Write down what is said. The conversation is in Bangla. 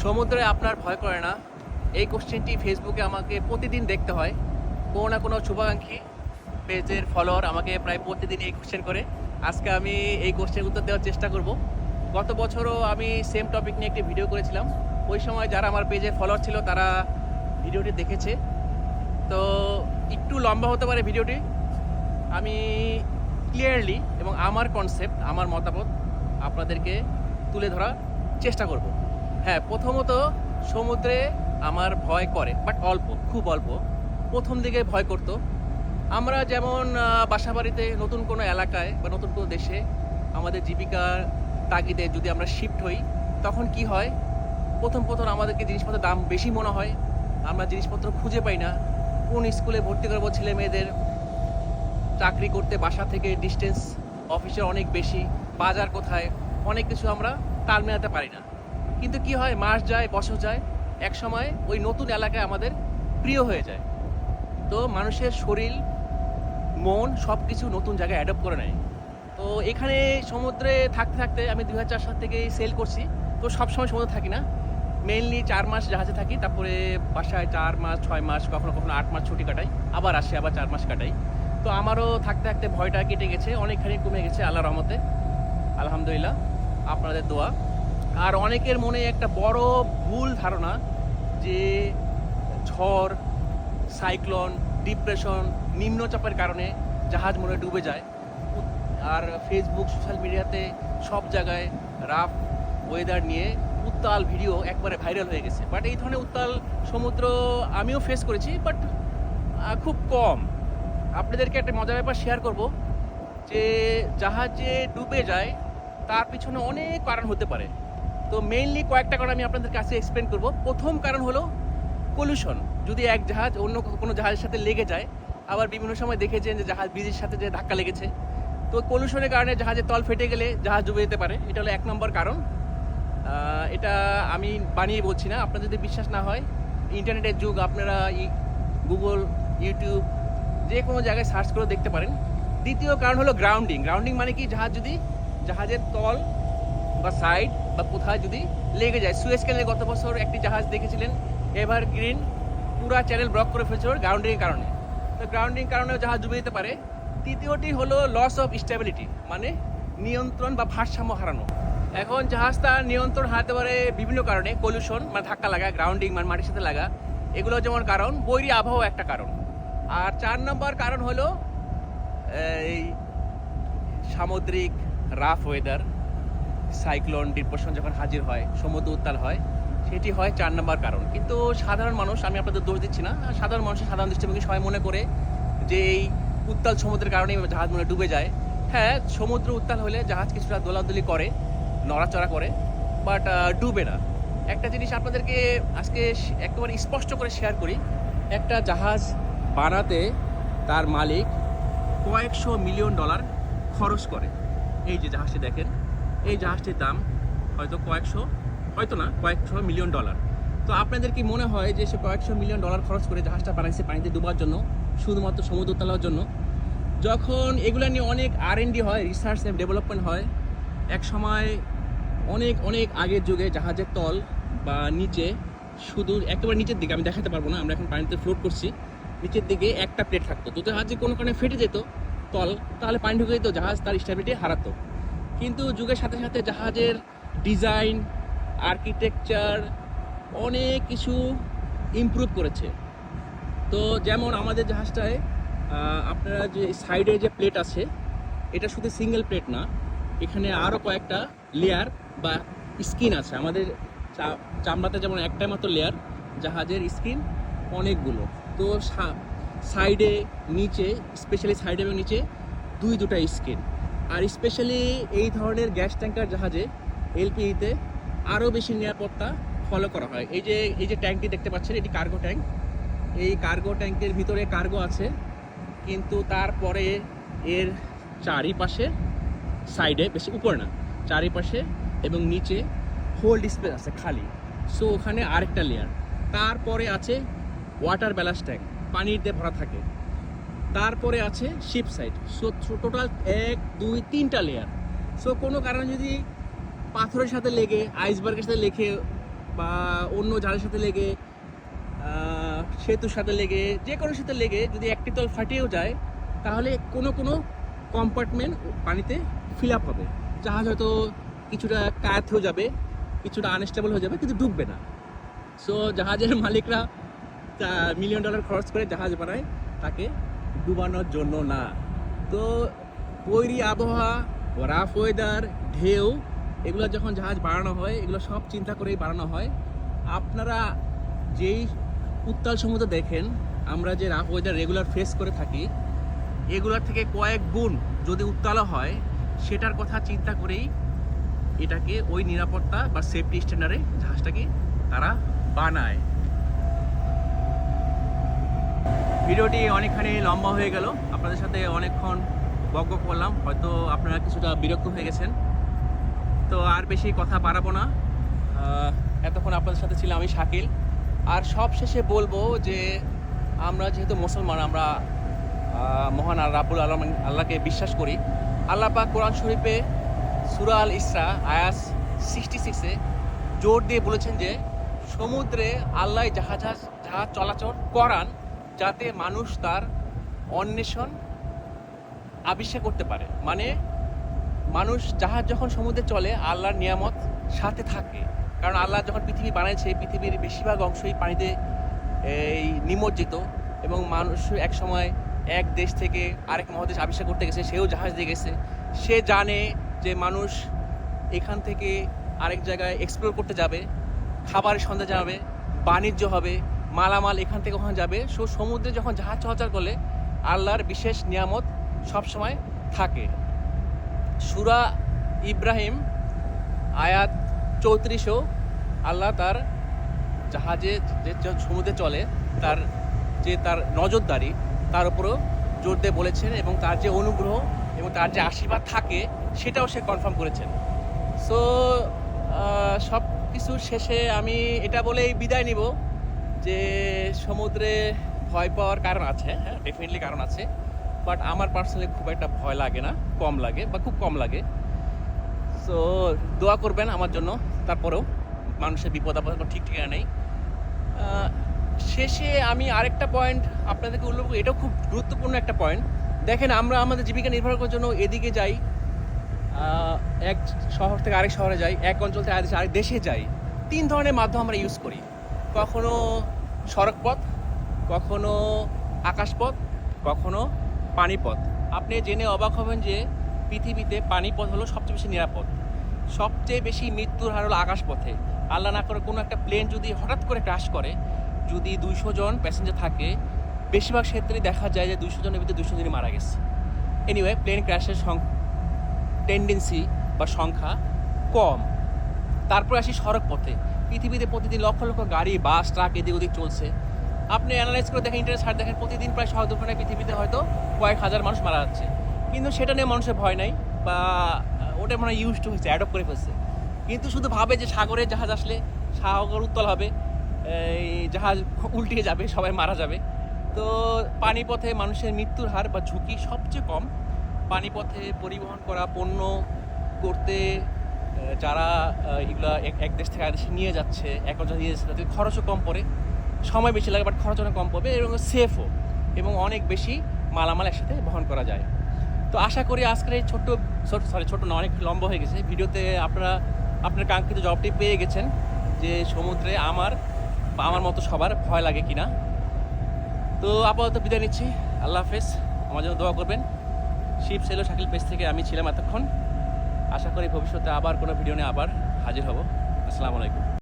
সমুদ্রে আপনার ভয় করে না? এই কোশ্চেনটি ফেসবুকে আমাকে প্রতিদিন দেখতে হয়। কোনো না কোনো শুভাকাঙ্ক্ষী পেজের ফলোয়ার আমাকে প্রায় প্রতিদিন এই কোশ্চেন করে। আজকে আমি এই কোশ্চেনের উত্তর দেওয়ার চেষ্টা করব। গত বছরও আমি সেম টপিক নিয়ে একটি ভিডিও করেছিলাম। ওই সময় যারা আমার পেজের ফলোয়ার ছিল তারা ভিডিওটি দেখেছে। তো একটু লম্বা হতে পারে ভিডিওটি। আমি ক্লিয়ারলি এবং আমার কনসেপ্ট, আমার মতামত আপনাদেরকে তুলে ধরার চেষ্টা করব। হ্যাঁ, প্রথমত সমুদ্রে আমার ভয় করে, বাট অল্প, খুব অল্প। প্রথম দিকে ভয় করতো। আমরা যেমন বাসা বাড়িতে নতুন কোনো এলাকায় বা নতুন কোনো দেশে আমাদের জীবিকার তাগিদে যদি আমরা শিফট হই, তখন কি হয়, প্রথম আমাদেরকে জিনিসপত্রের দাম বেশি মনে হয়। আমরা জিনিসপত্র খুঁজে পাই না। কোন স্কুলে ভর্তি করবো ছেলে মেয়েদের, চাকরি করতে বাসা থেকে ডিস্টেন্স অফিসের অনেক বেশি, বাজার কোথায়, অনেক কিছু আমরা তাল মেলাতে পারি না। কিন্তু কি হয়, মাস যায়, বছর যায়, এক সময় ওই নতুন এলাকায় আমাদের প্রিয় হয়ে যায়। তো মানুষের শরীর, মন সব কিছু নতুন জায়গায় অ্যাডপ্ট করে নেয়। তো এখানে সমুদ্রে থাকতে থাকতে আমি 2004 সাল থেকে সেল করছি। তো সবসময় সমুদ্রে থাকি না, মেইনলি 4 মাস জাহাজে থাকি, তারপরে বাসায় 4 মাস 6 মাস, কখনো কখনো 8 মাস ছুটি কাটাই, আবার আসি, আবার 4 মাস কাটাই। তো আমারও থাকতে থাকতে ভয়টা কেটে গেছে, অনেকখানি কমে গেছে আল্লাহর রহমতে, আলহামদুলিল্লাহ, আপনাদের দোয়া। আর অনেকের মনে একটা বড় ভুল ধারণা যে ঝড়, সাইক্লোন, ডিপ্রেশন, নিম্নচাপের কারণে জাহাজ মনে হয় ডুবে যায়। আর ফেসবুক, সোশ্যাল মিডিয়াতে সব জায়গায় রাফ ওয়েদার নিয়ে উত্তাল ভিডিও একবারে ভাইরাল হয়ে গেছে। বাট এই ধরনের উত্তাল সমুদ্র আমিও ফেস করেছি, বাট খুব কম। আপনাদেরকে একটা মজার ব্যাপার শেয়ার করব যে জাহাজ যে ডুবে যায় তার পিছনে অনেক কারণ হতে পারে। তো মেইনলি কয়েকটা কারণ আমি আপনাদের কাছে এক্সপ্লেন করব। প্রথম কারণ হলো পলিউশন। যদি এক জাহাজ অন্য কোনো জাহাজের সাথে লেগে যায়, আবার বিভিন্ন সময় দেখেছেন যে জাহাজ ব্রিজের সাথে যে ধাক্কা লেগেছে, তো পলিউশনের কারণে জাহাজের তল ফেটে গেলে জাহাজ ডুবে যেতে পারে। এটা হলো 1 নম্বর কারণ। এটা আমি বানিয়ে বলছি না। আপনার যদি বিশ্বাস না হয়, ইন্টারনেটের যুগ, আপনারা গুগল, ইউটিউব যে কোনো জায়গায় সার্চ করে দেখতে পারেন। দ্বিতীয় কারণ হলো গ্রাউন্ডিং। গ্রাউন্ডিং মানে কি, জাহাজের তল বা সাইড বা কোথায় যদি লেগে যায়। সুয়েজ ক্যানেলে গত বছর একটি জাহাজ দেখেছিলেন, এভারগ্রিন, পুরা চ্যানেল ব্লক করে ফেলছে ওর গ্রাউন্ডিংয়ের কারণে। তো গ্রাউন্ডিং কারণেও জাহাজ ডুবে যেতে পারে। তৃতীয়টি হলো লস অফ স্টেবিলিটি, মানে নিয়ন্ত্রণ বা ভারসাম্য হারানো। এখন জাহাজ তার নিয়ন্ত্রণ হারাতে পারে বিভিন্ন কারণে। পলিউশন মানে ধাক্কা লাগা, গ্রাউন্ডিং মানে মাটির সাথে লাগা, এগুলো যেমন কারণ। বৈরী আবহাওয়া একটা কারণ। আর 4 নম্বর কারণ হলো এই সামুদ্রিক রাফ ওয়েদার, সাইক্লোন, ডিপ্রেশন যখন হাজির হয়, সমুদ্র উত্তাল হয়, সেটি হয় 4 নম্বর কারণ। কিন্তু সাধারণ মানুষ, আমি আপনাদের দোষ দিচ্ছি না, সাধারণ মানুষের সাধারণ দৃষ্টিভঙ্গি সবাই মনে করে যে এই উত্তাল সমুদ্রের কারণেই জাহাজ মনে ডুবে যায়। হ্যাঁ, সমুদ্র উত্তাল হলে জাহাজ কিছুটা দোলাদুলি করে, নড়াচড়া করে, বাট ডুবে না। একটা জিনিস আপনাদেরকে আজকে একেবারে স্পষ্ট করে শেয়ার করি। একটা জাহাজ বানাতে তার মালিক কয়েকশো মিলিয়ন ডলার খরচ করে। এই যে জাহাজটি দেখেন, এই জাহাজটির দাম হয়তো কয়েকশো মিলিয়ন ডলার। তো আপনাদের কি মনে হয় যে সে কয়েকশো মিলিয়ন ডলার খরচ করে জাহাজটা বানাইছে পানিতে ডুবার জন্য, শুধুমাত্র সমুদ্র উত্তাল হওয়ার জন্য? যখন এগুলো নিয়ে অনেক R&D হয়, রিসার্চ অ্যান্ড ডেভেলপমেন্ট হয়, এক সময় অনেক অনেক আগের যুগে জাহাজের তল বা নিচে, শুধু একেবারে নিচের দিকে, আমি দেখাতে পারবো না, আমরা এখন পানিতে ফ্লোট করছি, নিচের দিকে একটা প্লেট থাকতো। তো জাহাজে কোনো কারণে ফেটে যেত তল, তাহলে পানি ঢুকে যেত, জাহাজ তার স্টেবিলিটি হারাতো। কিন্তু যুগের সাথে সাথে জাহাজের ডিজাইন, আর্কিটেকচার অনেক কিছু ইমপ্রুভ করেছে। তো যেমন আমাদের জাহাজটায় আপনারা যে সাইডে যে প্লেট আছে, এটা শুধু সিঙ্গেল প্লেট না, এখানে আরও কয়েকটা লেয়ার বা স্কিন আছে। আমাদের চামড়াতে যেমন একটাই মাত্র লেয়ার, জাহাজের স্কিন অনেকগুলো। তো সাইডে, নিচে, স্পেশালি সাইডে এবং নিচে দুটা স্কিন। আর স্পেশালি এই ধরনের গ্যাস ট্যাঙ্কার জাহাজে, এলপিজিতে আরও বেশি নিরাপত্তা ফলো করা হয়। এই যে ট্যাঙ্কটি দেখতে পাচ্ছেন, এটি কার্গো ট্যাঙ্ক। এই কার্গো ট্যাঙ্কের ভিতরে কার্গো আছে, কিন্তু তারপরে এর চারিপাশে, সাইডে, বেশি উপর না, চারিপাশে এবং নিচে হোল্ড স্পেস আছে খালি। সো ওখানে আরেকটা লেয়ার। তারপরে আছে ওয়াটার ব্যালাস্ট ট্যাঙ্ক, পানির দিয়ে ভরা থাকে। তারপরে আছে শিপ সাইড। সো টোটাল 1 2 3টা লেয়ার। সো কোনো কারণে যদি পাথরের সাথে লেগে, আইসবার্গের সাথে বা অন্য জাহাজের সাথে লেগে সেতুর সাথে লেগে যে কোনো সাথে লেগে যদি একটি তল ফাটিয়েও যায়, তাহলে কোনো কোনো কম্পার্টমেন্ট পানিতে ফিল আপ হবে। জাহাজ হয়তো কিছুটা কাত হয়ে যাবে, কিছুটা আনস্টেবল হয়ে যাবে, কিন্তু ডুববে না। সো জাহাজের মালিকরা $1 মিলিয়ন খরচ করে জাহাজ বানায় তাকে ডুবানোর জন্য না। তো বৈরী আবহাওয়া, রাফ ওয়েদার, ঢেউ, এগুলো যখন জাহাজ বানানো হয় এগুলো সব চিন্তা করেই বানানো হয়। আপনারা যেই উত্তাল সমুদ্র দেখেন, আমরা যে রাফ ওয়েদার রেগুলার ফেস করে থাকি, এগুলোর থেকে কয়েক গুণ যদি উত্তাল হয়, সেটার কথা চিন্তা করেই এটাকে ওই নিরাপত্তা বা সেফটি স্ট্যান্ডার্ডে জাহাজটাকে তারা বানায়। ভিডিওটি অনেকখানি লম্বা হয়ে গেল, আপনাদের সাথে অনেকক্ষণ বক করলাম, হয়তো আপনারা কিছুটা বিরক্ত হয়ে গেছেন। তো আর বেশি কথা বাড়াবো না। এতক্ষণ আপনাদের সাথে ছিলাম আমি শাকিল। আর সব শেষে বলবো যে আমরা যেহেতু মুসলমান, আমরা মহান রাব্বুল আলামিন আল্লাহকে বিশ্বাস করি। আল্লাহ পাক কোরআন শরীফে সূরা আল ইসরা আয়াত 66-এ জোর দিয়ে বলেছেন যে সমুদ্রে আল্লাহ জাহাজ চলাচল করান যাতে মানুষ তার অন্বেষণ আবিষ্কার করতে পারে। মানে মানুষ জাহাজ যখন সমুদ্রে চলে, আল্লাহর নিয়ামত সাথে থাকে। কারণ আল্লাহ যখন পৃথিবী বানিয়েছে, পৃথিবীর বেশিরভাগ অংশই পানিতে এই নিমজ্জিত, এবং মানুষ এক সময় এক দেশ থেকে আরেক মহাদেশ আবিষ্কার করতে গেছে, সেও জাহাজ দিয়ে গেছে। সে জানে যে মানুষ এখান থেকে আরেক জায়গায় এক্সপ্লোর করতে যাবে, খাবারের সন্ধান যাবে, বাণিজ্য হবে, মালামাল এখান থেকে ওখানে যাবে। সমুদ্রে যখন জাহাজ চলাচল করলে আল্লাহর বিশেষ নিয়ামত সবসময় থাকে। সূরা ইব্রাহিম আয়াত 34-এও আল্লাহ তার জাহাজে যে সমুদ্রে চলে তার নজরদারি তার উপরও জোর দিয়ে বলেছেন, এবং তার যে অনুগ্রহ এবং তার যে আশীর্বাদ থাকে সেটাও সে কনফার্ম করেছেন। সো সব কিছুর শেষে আমি এটা বলেই বিদায় নিব যে সমুদ্রে ভয় পাওয়ার কারণ আছে, হ্যাঁ ডেফিনেটলি কারণ আছে, বাট আমার পার্সোনালি খুব একটা ভয় লাগে না, কম লাগে বা খুব কম লাগে। সো দোয়া করবেন আমার জন্য। তারপরেও মানুষের বিপদ আপদ কোনো ঠিক ঠিকানা নেই। শেষে আমি আরেকটা পয়েন্ট আপনাদেরকে উল্লেখ করি, এটাও খুব গুরুত্বপূর্ণ একটা পয়েন্ট। দেখেন, আমরা আমাদের জীবিকা নির্ভর করার জন্য এদিকে যাই, এক শহর থেকে আরেক শহরে যাই, এক অঞ্চল থেকে আরেক দেশে যাই। 3 ধরনের মাধ্যম আমরা ইউজ করি। কখনো সড়কপথ, কখনো আকাশপথ, কখনো পানিপথ। আপনি জেনে অবাক হবেন যে পৃথিবীতে পানিপথ হলো সবচেয়ে বেশি নিরাপদ। সবচেয়ে বেশি মৃত্যুর হার হলো আকাশপথে। আল্লাহ না করে কোনো একটা প্লেন যদি হঠাৎ করে ক্র্যাশ করে, যদি 200 জন প্যাসেঞ্জার থাকে, বেশিরভাগ ক্ষেত্রে দেখা যায় যে 200 জনের ভিতরে 200 জনই মারা গেছে। এনিওয়ে, প্লেন ক্র্যাশের টেন্ডেন্সি বা সংখ্যা কম। তারপরে আসি সড়ক পথে। পৃথিবীতে প্রতিদিন লক্ষ লক্ষ গাড়ি, বাস, ট্রাক এদিক ওদিক চলছে। আপনি অ্যানালাইজ করে দেখেন, ইন্টারনেট সার্চ দেখেন, প্রতিদিন প্রায় সড়ক দুর্ঘটনায় পৃথিবীতে হয়তো কয়েক হাজার মানুষ মারা যাচ্ছে। কিন্তু সেটা নিয়ে মানুষের ভয় নাই, বা ওটা মনে হয় ইউজ টু হয়েছে, অ্যাডপ্ট করে ফেলছে। কিন্তু শুধু ভাবে যে সাগরে জাহাজ আসলে সাগর উত্তাল হবে, এই জাহাজ উল্টিয়ে যাবে, সবাই মারা যাবে। তো পানিপথে মানুষের মৃত্যুর হার বা ঝুঁকি সবচেয়ে কম। পানিপথে পরিবহন করা পণ্য করতে যারা এগুলো এক দেশ থেকে আরেক দেশে নিয়ে যাচ্ছে, এক অঞ্চল নিয়ে যাচ্ছে, তাদের খরচও কম পড়ে, সময় বেশি লাগে বাট খরচ অনেক কম পড়বে, এবং সেফও, এবং অনেক বেশি মালামাল একসাথে বহন করা যায়। তো আশা করি আজকের এই ছোট্ট না, অনেক লম্বা হয়ে গেছে ভিডিওতে, আপনার কাঙ্ক্ষিত জবাবটি পেয়ে গেছেন যে সমুদ্রে আমার মতো সবার ভয় লাগে কিনা। তো আপাতত বিদায় নিচ্ছি, আল্লাহ হাফেজ। আমার জন্য দোয়া করবেন। শিব সেলো শাকিল পেজ থেকে আমি ছিলাম এতক্ষণ। আশা করি ভবিষ্যতে আবার কোনো ভিডিও নিয়ে আবার হাজির হব। আসসালামু আলাইকুম।